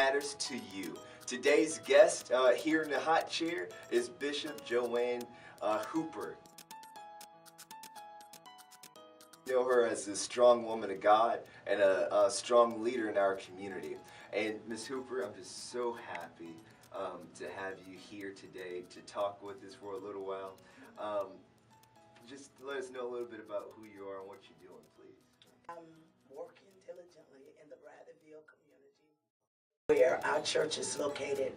matters to you. Today's guest here in the hot chair is Bishop Joann Hooper. Know her as a strong woman of God and a strong leader in our community. And Ms. Hooper, I'm just so happy to have you here today to talk with us for a little while. Just let us know a little bit about who you are and what you're doing, please. I'm working diligently in the Bradleyville community where our church is located.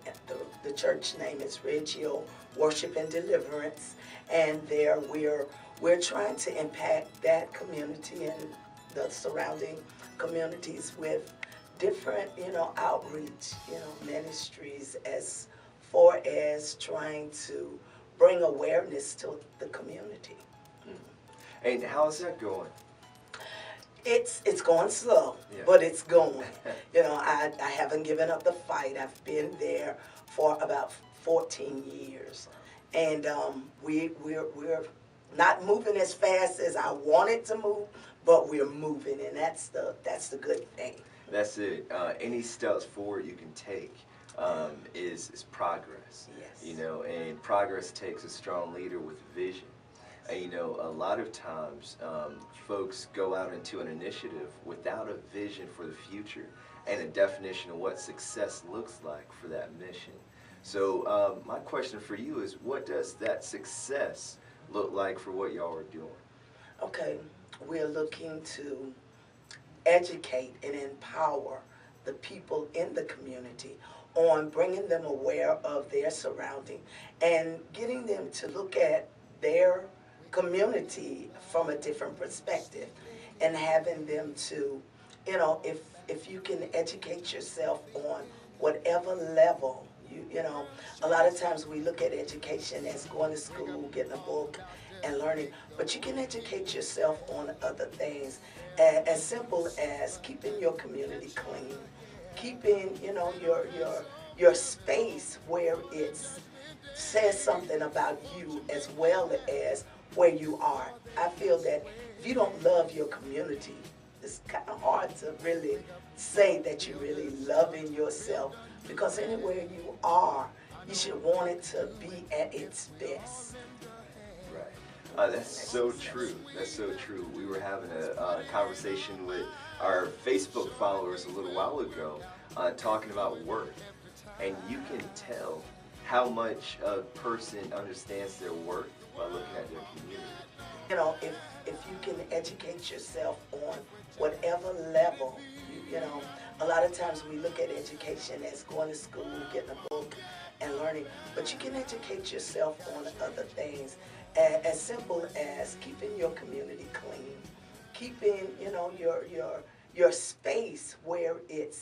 The church name is Ridge Hill Worship and Deliverance, and there we're trying to impact that community and the surrounding communities with different, outreach, ministries as far as trying to bring awareness to the community. And how's that going? It's going slow, Yeah. but it's going. I haven't given up the fight. I've been there for about 14 years, and we're not moving as fast as I wanted to move, but we're moving, and that's the good thing. That's it. Any steps forward you can take is progress. Yes. And progress takes a strong leader with vision. And, a lot of times folks go out into an initiative without a vision for the future and a definition of what success looks like for that mission. So my question for you is, what does that success look like for what y'all are doing? Okay, we're looking to educate and empower the people in the community on bringing them aware of their surrounding and getting them to look at their community from a different perspective, and having them to, if you can educate yourself on whatever level, a lot of times we look at education as going to school, getting a book, and learning, but you can educate yourself on other things, as simple as keeping your community clean, keeping, your space where it says something about you as well as where you are. I feel that if you don't love your community, it's kind of hard to really say that you're really loving yourself, because anywhere you are, you should want it to be at its best. Right. That's so true. That's so true. We were having a conversation with our Facebook followers a little while ago talking about worth. And you can tell how much a person understands their worth by looking at their community. If you can educate yourself on whatever level, a lot of times we look at education as going to school, getting a book, and learning, but you can educate yourself on other things, as simple as keeping your community clean, keeping, your space where it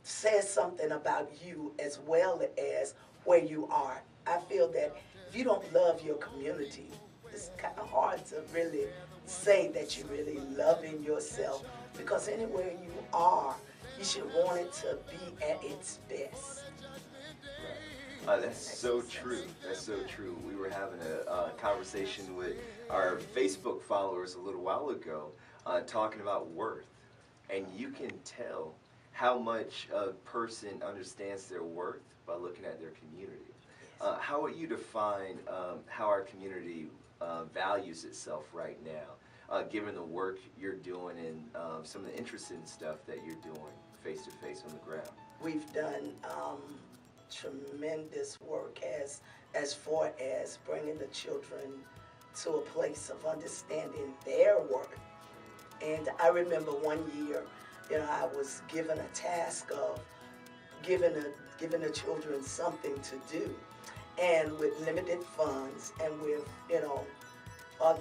says something about you as well as where you are. I feel that if you don't love your community, it's kind of hard to really say that you're really loving yourself, because anywhere you are, you should want it to be at its best. That's so true. That's so true. We were having a conversation with our Facebook followers a little while ago talking about worth. And you can tell how much a person understands their worth by looking at their community. How would you define how our community values itself right now, given the work you're doing and some of the interesting stuff that you're doing face to face on the ground? We've done tremendous work as far as bringing the children to a place of understanding their worth. And I remember one year, I was given a task of giving the children something to do, and with limited funds and with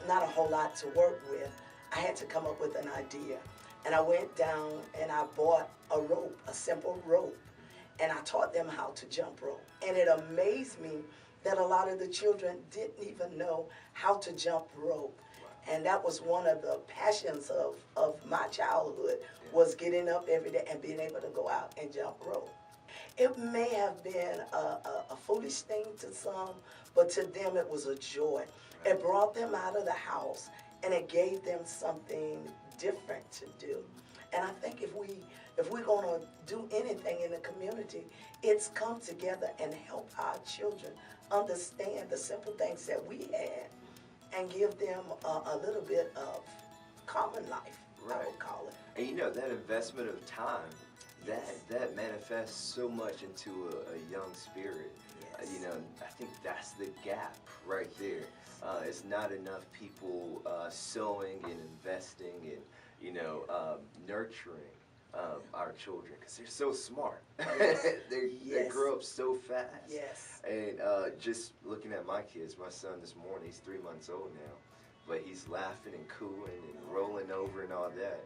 not a whole lot to work with, I had to come up with an idea. And I went down and I bought a rope, a simple rope, and I taught them how to jump rope. And it amazed me that a lot of the children didn't even know how to jump rope. And that was one of the passions of my childhood, was getting up every day and being able to go out and jump rope. It may have been a foolish thing to some, but to them it was a joy. It brought them out of the house, and it gave them something different to do. And I think if we're gonna do anything in the community, it's come together and help our children understand the simple things that we had and give them a little bit of common life, I Right. would call it. And you know, that investment of time, Yes. that manifests so much into a young spirit. Yes. You know, I think that's the gap right there. It's not enough people sowing and investing and, you know, nurturing our children because they're so smart. They Yes. grow up so fast. Yes. And just looking at my kids, my son this morning, he's 3 months old now, but he's laughing and cooing and rolling over and all that.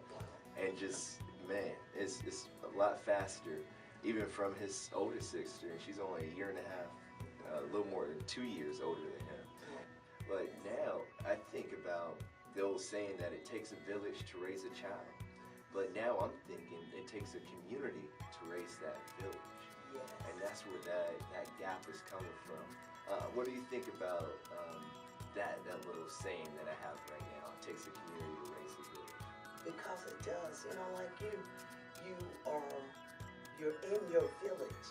And just, man, it's a lot faster, even from his oldest sister, and she's only a year and a half, a little more than 2 years older than him. But now I think about the old saying that it takes a village to raise a child. But now I'm thinking it takes a community to raise that village. Yes. And that's where that gap is coming from. What do you think about that little saying that I have right now? It takes a community to raise a village. Because it does, you know, like you're in your village,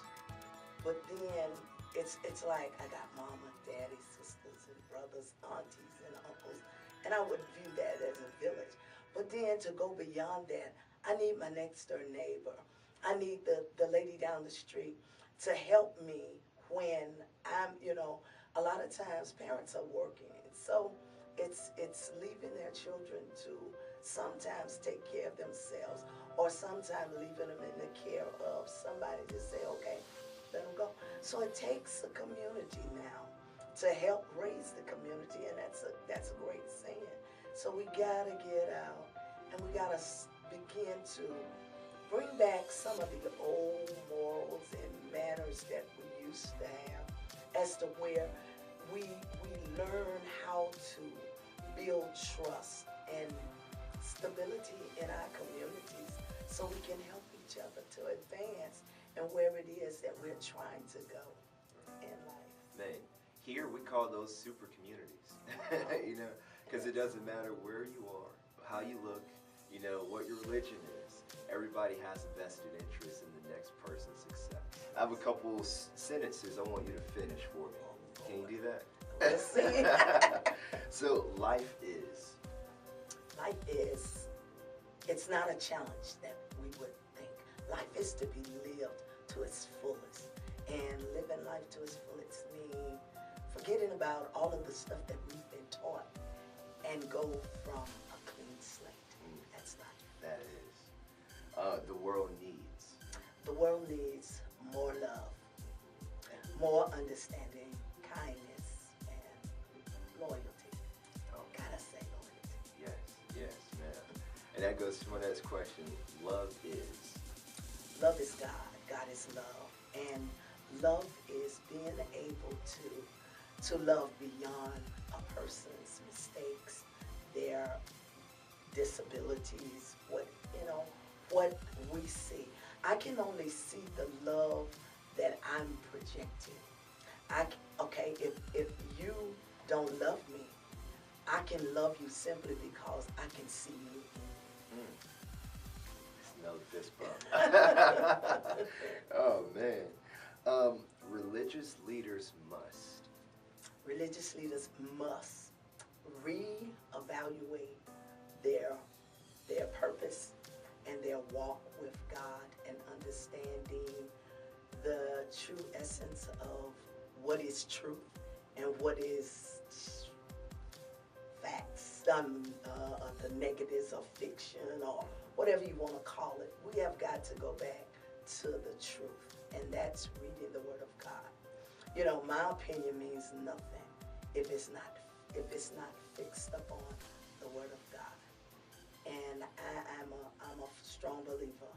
but then it's like I got mama, daddy, sisters, and brothers, aunties, and uncles, and I would view that as a village. But then to go beyond that, I need my next door neighbor. I need the lady down the street to help me when I'm, you know, a lot of times parents are working, and so it's leaving their children to sometimes take care of themselves, or sometimes leaving them in the care of somebody to say, okay, let them go. So it takes a community now to help raise the community, and that's a great saying. So we gotta get out, and we gotta begin to bring back some of the old morals and manners that we used to have, as to where we learn how to build trust and stability in our communities so we can help each other to advance and where it is that we're trying to go in life. Man, here we call those super communities, you know, because it doesn't matter where you are, how you look, you know, what your religion is. Everybody has a vested interest in the next person's success. I have a couple sentences I want you to finish for me. Can you do that? Let's see. So, life is. Life is, it's not a challenge that we would think. Life is to be lived to its fullest. And living life to its fullest means forgetting about all of the stuff that we've been taught and go from a clean slate. That's life. That is. The world needs. The world needs more love, more understanding, kindness, and loyalty. Oh. Gotta say loyalty. Yes, ma'am. And that goes to my next question. Love is. Love is God. God is love. And love is being able to love beyond a person's mistakes, their disabilities, what we see. I can only see the love that I'm projecting. If you don't love me, I can love you simply because I can see you in you. Smell the fist bump. Oh, man. Religious leaders must. Religious leaders must reevaluate their purpose and their walk with God and understanding the true essence of what is truth and what is facts, the negatives of fiction or whatever you want to call it. We have got to go back to the truth, and that's reading the Word of God. You know, my opinion means nothing if it's not fixed upon the Word of God. And I'm a strong believer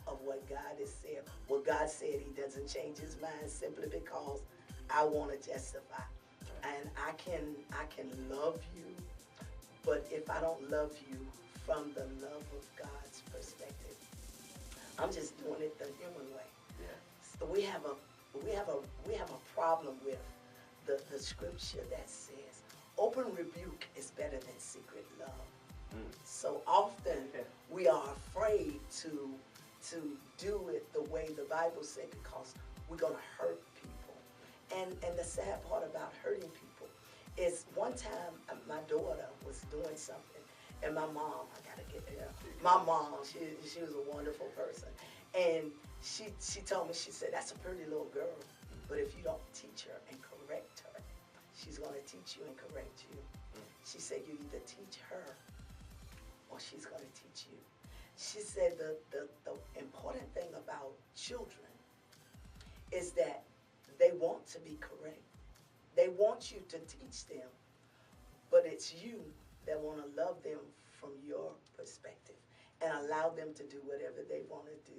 of what God has said. What God said, He doesn't change His mind simply because I want to justify. And I can love you, but if I don't love you from the love of God's perspective, I'm just doing it the human way. Yeah. So we have a problem with the scripture that says open rebuke is better than secret love. So often we are afraid afraid to do it the way the Bible said because we're gonna hurt people. And the sad part about hurting people is one time my daughter was doing something and my mom, I gotta get there. My mom, she was a wonderful person. And she told me, she said, that's a pretty little girl, but if you don't teach her and correct her, she's gonna teach you and correct you. She said, you either teach her or she's gonna teach you. She said the important thing about children is that they want to be correct. They want you to teach them, but it's you that want to love them from your perspective and allow them to do whatever they want to do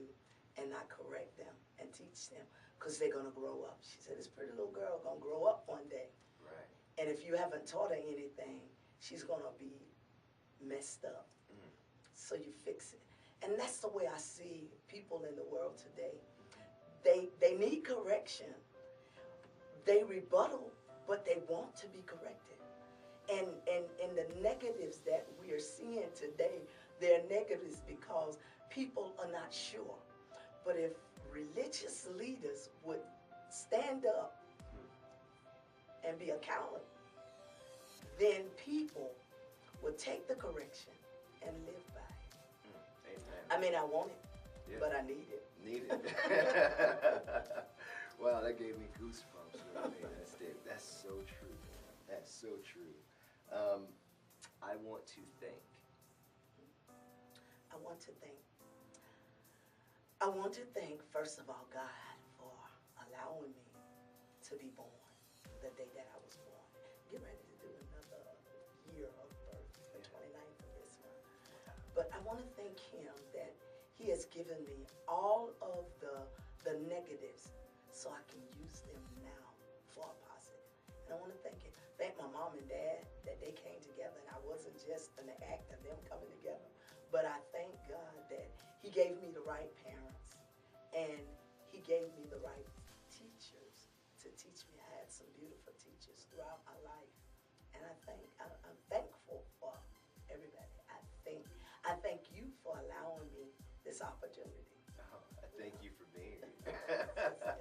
and not correct them and teach them because they're going to grow up. She said, this pretty little girl going to grow up one day. Right. And if you haven't taught her anything, she's going to be messed up. So you fix it. And that's the way I see people in the world today. They need correction. They rebuttal, but they want to be corrected. And the negatives that we are seeing today, they're negatives because people are not sure. But if religious leaders would stand up and be accountable, then people would take the correction and live by it. Amen. I mean, I want it, Yeah. but I need it. Need it. Wow, that gave me goosebumps. I mean, that's so true, man. That's so true. I want to thank. I want to thank, first of all, God for allowing me to be born the day that I was born. Get ready to do another year of birth, the 29th of this month. But I want to thank Him that He has given me all of the negatives so I can use them now for a positive. And I want to thank my mom and dad that they came together and I wasn't just an act of them coming together. But I thank God that He gave me the right parents and He gave me the right teachers to teach me. I had some beautiful teachers throughout my life. And I'm thankful for everybody. I thank you for allowing me this opportunity. Oh, I thank you for being here.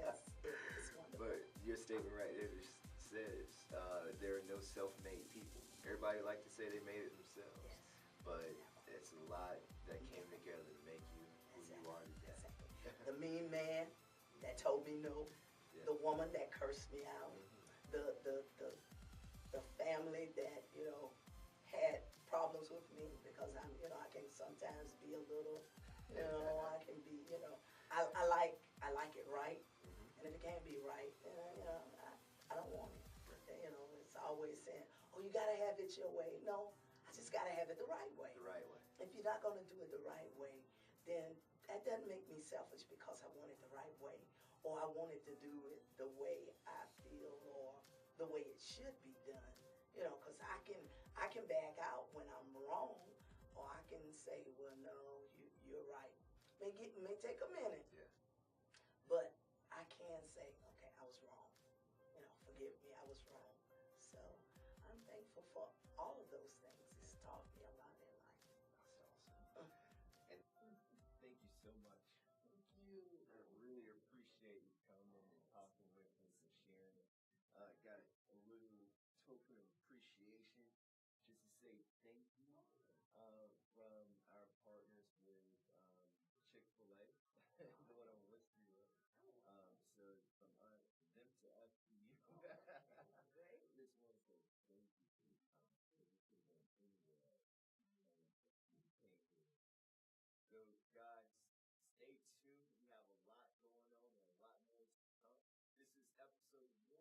Yes, it's wonderful. But your statement right there just says there are no self-made people. Everybody like to say they made it themselves. Yes. But it's a lot that came together to make you who you are today. Exactly. The mean man that told me no, Yeah. the woman that cursed me out, the family that, had problems with me because I can sometimes be a little, I can be, I like it right, and if it can't be right, then, I don't want it. It's always saying, oh, you gotta have it your way. No, I just gotta have it the right way. The right way. If you're not gonna do it the right way, then that doesn't make me selfish because I want it the right way, or I wanted to do it the way I feel, or the way it should be done. Because I can back out when I'm wrong, or I can say, well, no, you're right. May take a minute, Yeah. but I can say, okay, I was wrong. Forgive me, I was wrong. So I'm thankful for all of those things. It's taught me a lot in life. That's awesome. And thank you so much. Thank you. I really appreciate you coming and talking with us and sharing. Got a little token of appreciation just to say thank you from our partners with Chick-fil-A, the one I'm listening with. So from them to us to you. Great. Just want to say thank you for your time. Because it could have been anywhere else. And you came here. So guys, stay tuned. We have a lot going on and a lot more to come. This is episode 1.